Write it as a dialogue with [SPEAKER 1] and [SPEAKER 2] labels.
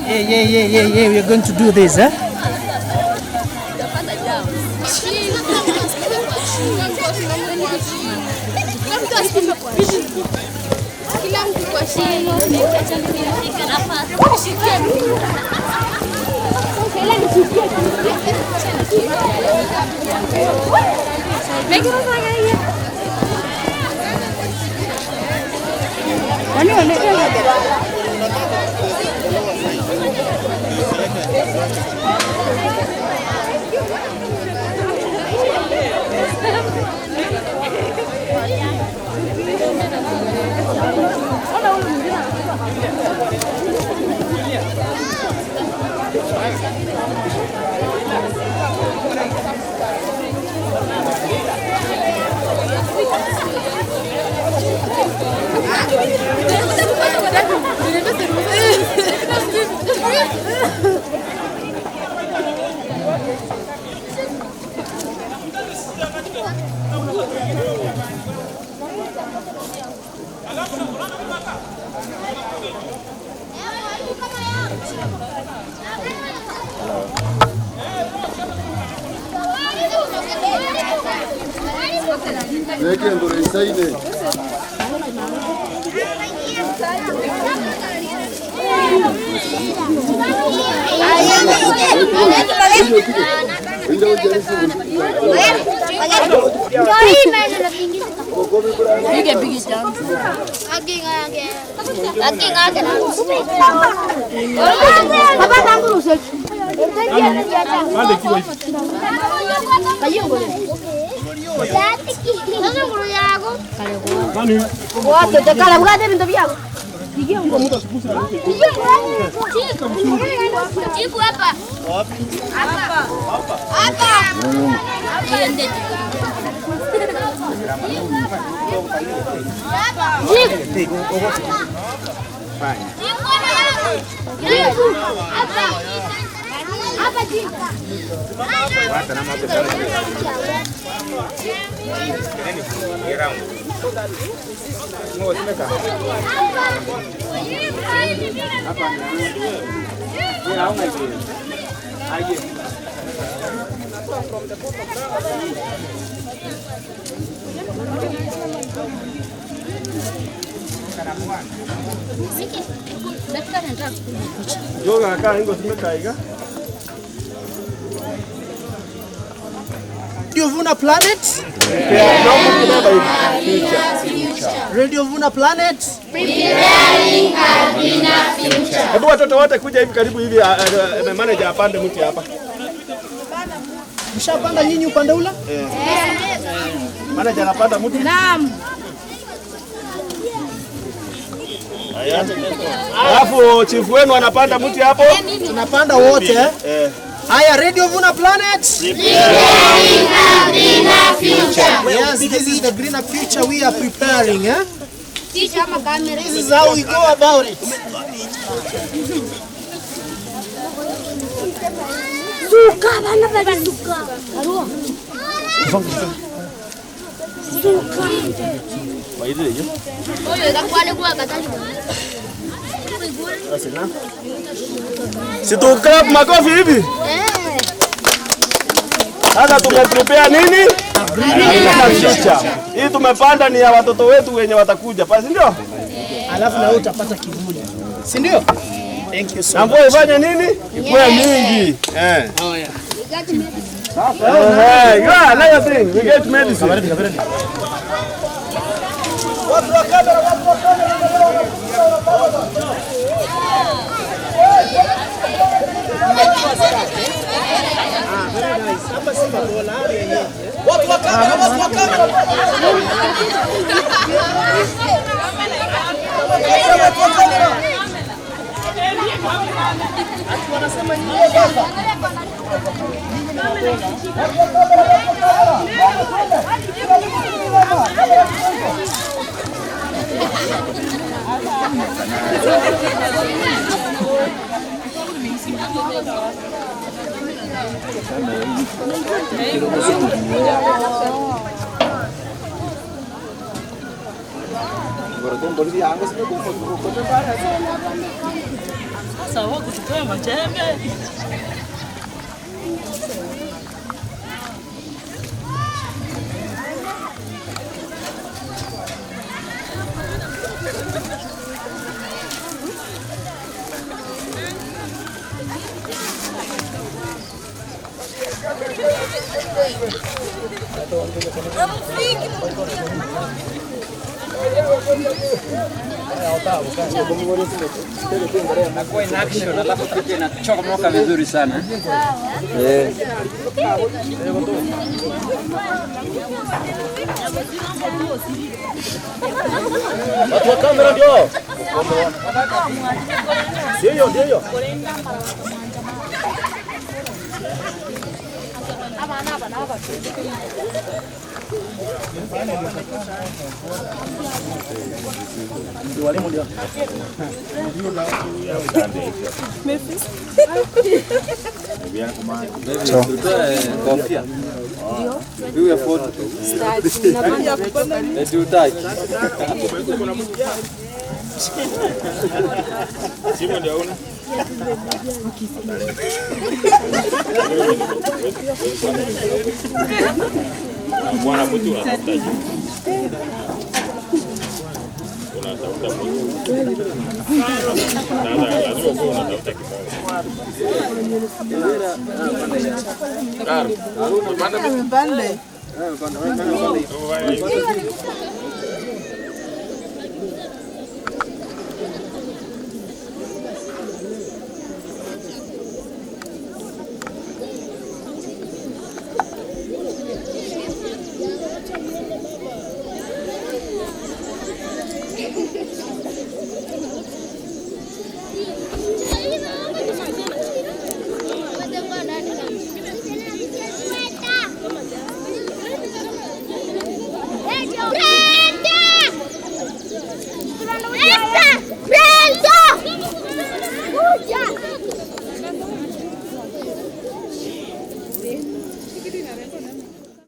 [SPEAKER 1] Yeah, we're going to do this, huh?
[SPEAKER 2] You get biggest down. Radio Vuna Planet. Radio Vuna Planet.
[SPEAKER 3] Preparing a greener future.
[SPEAKER 4] Hebu watoto wote kuja hivi karibu hivi, manager apande mti hapa.
[SPEAKER 1] Mshapanda nyinyi upande ule?
[SPEAKER 4] Manager anapanda mti?
[SPEAKER 2] Naam.
[SPEAKER 4] Alafu chief wenu anapanda mti hapo?
[SPEAKER 1] Tunapanda wote. Haya, Radio Vuna Planet.
[SPEAKER 3] Preparing a greener future.
[SPEAKER 1] Yes, this is the greener future we are preparing, eh?
[SPEAKER 2] This
[SPEAKER 1] is how we go about it.
[SPEAKER 2] Suka bana bana suka. Aruo. Suka.
[SPEAKER 4] Waidi hiyo.
[SPEAKER 2] Oyo itakuwa kwa katani.
[SPEAKER 4] Si tu clap makofi hivi? Sasa tumeprepare nini? Hii tumepanda ni ya watoto wetu wenye watakuja. Basi ndio?
[SPEAKER 1] Alafu na wewe utapata kivuli. Si ndio? Thank you so much.
[SPEAKER 4] Mvua ifanye nini? Ikuwe mingi.
[SPEAKER 1] Oh yeah.
[SPEAKER 4] Another thing, we get medicine.
[SPEAKER 1] Watu wa kamera.
[SPEAKER 5] Sawa kuchukua majembe.
[SPEAKER 6] Nakuwa in action, alafu kitu inachomoka vizuri sana.
[SPEAKER 4] Watu wa kamera ndio. Ndio.
[SPEAKER 6] Kofia. Piga foto.
[SPEAKER 4] Simu ndio una. Bwana mtu anatafuta. Unatafuta mtu. Lazima uwe unatafuta kibao.
[SPEAKER 5] Mbande.
[SPEAKER 3] Hey!